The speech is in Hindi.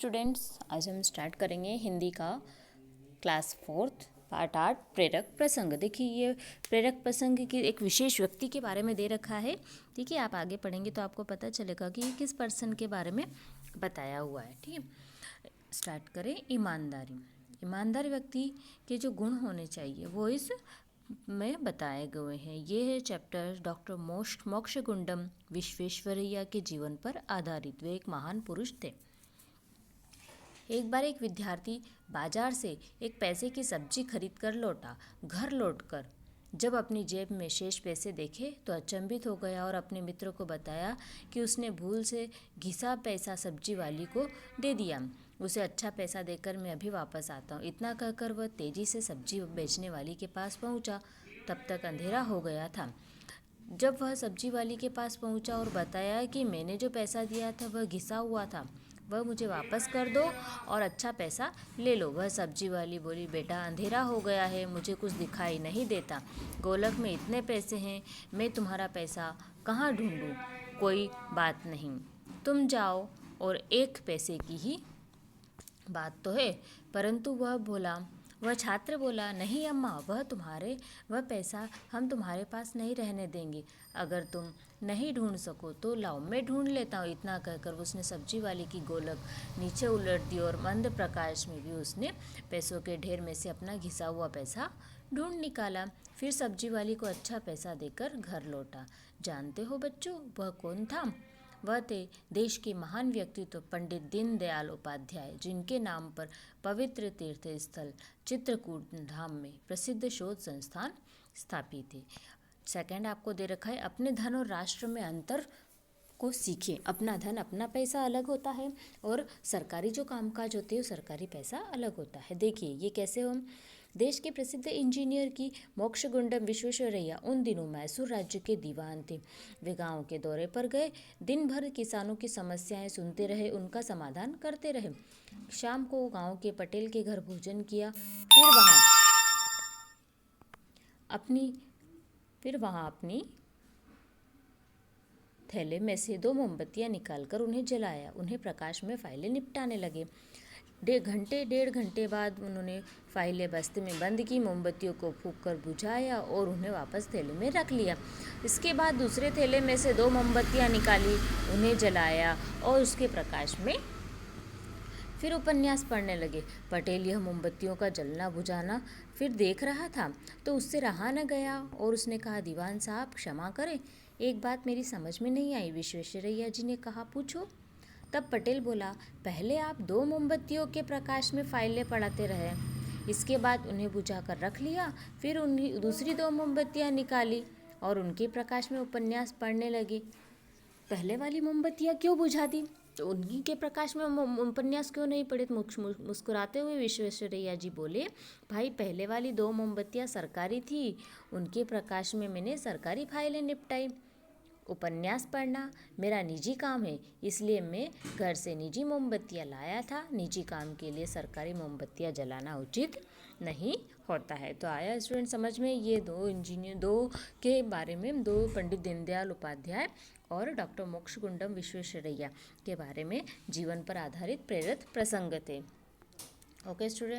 स्टूडेंट्स, आज हम स्टार्ट करेंगे हिंदी का क्लास 4 पार्ट 8 प्रेरक प्रसंग। देखिए, ये प्रेरक प्रसंग की एक विशेष व्यक्ति के बारे में दे रखा है। ठीक है, आप आगे पढ़ेंगे तो आपको पता चलेगा कि किस पर्सन के बारे में बताया हुआ है। ठीक है, स्टार्ट करें। ईमानदारी। ईमानदार व्यक्ति के जो गुण होने चाहिए वो इस में बताए गए हैं। ये है चैप्टर डॉक्टर मोक्षगुंडम विश्वेश्वरैया के जीवन पर आधारित। वे एक महान पुरुष थे। एक बार एक विद्यार्थी बाजार से एक पैसे की सब्जी खरीद कर लौटा। घर लौटकर जब अपनी जेब में शेष पैसे देखे तो अचंभित हो गया और अपने मित्र को बताया कि उसने भूल से घिसा पैसा सब्जी वाली को दे दिया। उसे अच्छा पैसा देकर मैं अभी वापस आता हूँ। इतना कहकर वह तेजी से सब्जी बेचने वाली के पास पहुँचा। तब तक अंधेरा हो गया था। जब वह सब्जी वाली के पास पहुँचा और बताया कि मैंने जो पैसा दिया था वह घिसा हुआ था, वह मुझे वापस कर दो और अच्छा पैसा ले लो। वह सब्जी वाली बोली, बेटा अंधेरा हो गया है, मुझे कुछ दिखाई नहीं देता। गोलक में इतने पैसे हैं, मैं तुम्हारा पैसा कहाँ ढूंढूं? कोई बात नहीं, तुम जाओ। और एक पैसे की ही बात तो है। परंतु वह छात्र बोला, नहीं अम्मा, वह पैसा हम तुम्हारे पास नहीं रहने देंगे। अगर तुम नहीं ढूंढ सको तो लाओ, मैं ढूंढ लेता हूँ। इतना कहकर उसने सब्जी वाली की गोलक नीचे उलट दी और मंद प्रकाश में भी उसने पैसों के ढेर में से अपना घिसा हुआ पैसा ढूंढ निकाला। फिर सब्जी वाली को अच्छा पैसा देकर घर लौटा। जानते हो बच्चों, वह कौन था? वह थे देश के महान व्यक्तित्व पंडित दीनदयाल उपाध्याय, जिनके नाम पर पवित्र तीर्थ स्थल चित्रकूट धाम में प्रसिद्ध शोध संस्थान स्थापित है। सेकंड आपको दे रखा है, अपने धन और राष्ट्र में अंतर को सीखें। अपना धन, अपना पैसा अलग होता है और सरकारी जो कामकाज होते हैं सरकारी पैसा अलग होता है। देखिए ये कैसे हो। देश के प्रसिद्ध इंजीनियर की मोक्षगुंडम विश्वेश्वरैया उन दिनों मैसूर राज्य के दीवान थे। वे गांव के दौरे पर गए, दिन भर किसानों की समस्याएं सुनते रहे, उनका समाधान करते रहे। शाम को गांव के पटेल के घर भोजन किया। फिर वहां अपनी थैले में से 2 मोमबत्तियां निकालकर उन्हें जलाया। उन्हें प्रकाश में फाइलें निपटाने लगे। डेढ़ घंटे बाद उन्होंने फाइलें बस्ते में बंद की, मोमबत्तियों को फूंक कर बुझाया और उन्हें वापस थैले में रख लिया। इसके बाद दूसरे थैले में से 2 मोमबत्तियां निकाली, उन्हें जलाया और उसके प्रकाश में फिर उपन्यास पढ़ने लगे। पटेल यह मोमबत्तियों का जलना बुझाना फिर देख रहा था तो उससे रहा न गया और उसने कहा, दीवान साहब क्षमा करें, एक बात मेरी समझ में नहीं आई। विश्वेश्वरैया जी ने कहा, पूछो। तब पटेल बोला, पहले आप 2 मोमबत्तियों के प्रकाश में फाइलें पढ़ाते रहे, इसके बाद उन्हें बुझाकर रख लिया, फिर उन्हें दूसरी 2 मोमबत्तियां निकाली और उनके प्रकाश में उपन्यास पढ़ने लगे। पहले वाली मोमबत्तियां क्यों बुझा दी? तो उन्हीं के प्रकाश में उपन्यास क्यों नहीं पढ़े? मुस्कुराते हुए विश्वेश्वरैया जी बोले, भाई पहले वाली 2 मोमबत्तियां सरकारी थी, उनके प्रकाश में मैंने सरकारी फाइलें निपटाई। उपन्यास पढ़ना मेरा निजी काम है, इसलिए मैं घर से निजी मोमबत्तियां लाया था। निजी काम के लिए सरकारी मोमबत्तियां जलाना उचित नहीं होता है। तो आया स्टूडेंट समझ में? ये 2 के बारे में, 2 पंडित दीनदयाल उपाध्याय और डॉक्टर मोक्षगुंडम विश्वेश्वरैया के बारे में जीवन पर आधारित प्रेरक प्रसंग थे। Okay student.